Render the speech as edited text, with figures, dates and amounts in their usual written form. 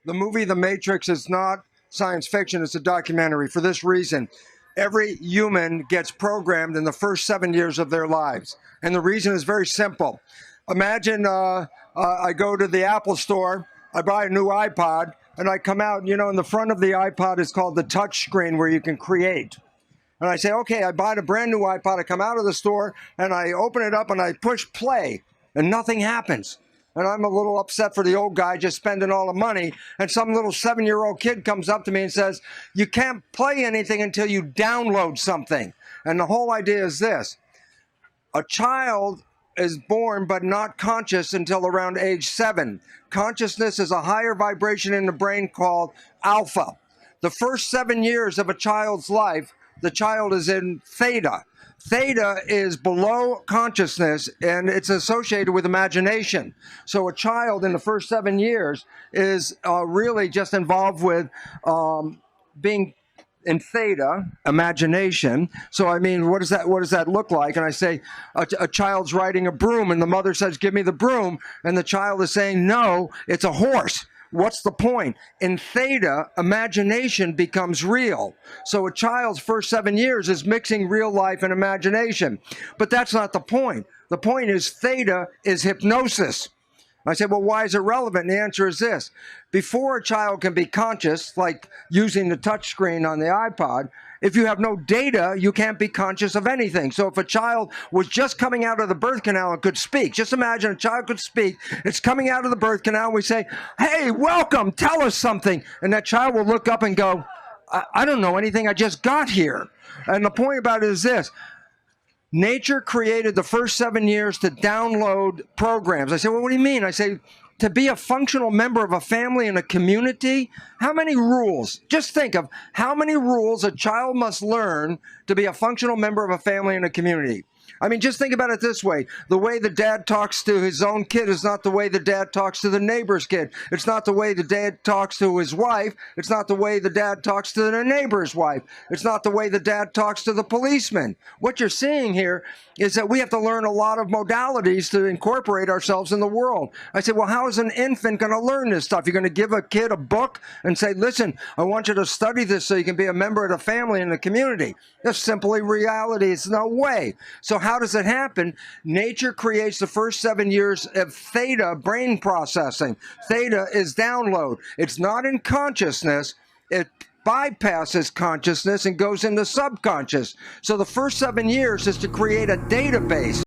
The movie The Matrix is not science fiction, it's a documentary for this reason. Every human gets programmed in the first 7 years of their lives. And the reason is very simple. Imagine I go to the Apple store, I buy a new iPod, and I come out, in the front of the iPod is called the touch screen where you can create. And I say, okay, I bought a brand new iPod, I come out of the store, and I open it up and I push play, and nothing happens. And I'm a little upset for the old guy just spending all the money. And some little 7-year-old kid comes up to me and says, you can't play anything until you download something. And the whole idea is this. A child is born but not conscious until around age 7. Consciousness is a higher vibration in the brain called alpha. The first 7 years of a child's life, the child is in theta. Theta is below consciousness, and it's associated with imagination. So a child in the first 7 years is really just involved with being in theta, imagination. So I mean, what does that look like? And I say, a child's riding a broom, and the mother says, give me the broom, and the child is saying, no, it's a horse. What's the point? In theta, imagination becomes real. So a child's first 7 years is mixing real life and imagination. But that's not the point. The point is theta is hypnosis. I said, well, why is it relevant? And the answer is this. Before a child can be conscious, like using the touch screen on the iPod, if you have no data, you can't be conscious of anything. So if a child was just coming out of the birth canal and could speak, just imagine a child could speak, it's coming out of the birth canal, and we say, hey, welcome, tell us something. And that child will look up and go, I don't know anything, I just got here. And the point about it is this. Nature created the first 7 years to download programs. I say, well, what do you mean? I say, to be a functional member of a family and a community, how many rules? Just think of how many rules a child must learn to be a functional member of a family and a community. I mean, just think about it this way. The way the dad talks to his own kid is not the way the dad talks to the neighbor's kid. It's not the way the dad talks to his wife. It's not the way the dad talks to the neighbor's wife. It's not the way the dad talks to the policeman. What you're seeing here is that we have to learn a lot of modalities to incorporate ourselves in the world. I said, well, how is an infant going to learn this stuff? You're going to give a kid a book and say, listen, I want you to study this so you can be a member of the family and the community. That's simply reality. It's no way. So how does it happen? Nature creates the first 7 years of theta brain processing. Theta is download. It's not in consciousness. It bypasses consciousness and goes into subconscious. So the first 7 years is to create a database.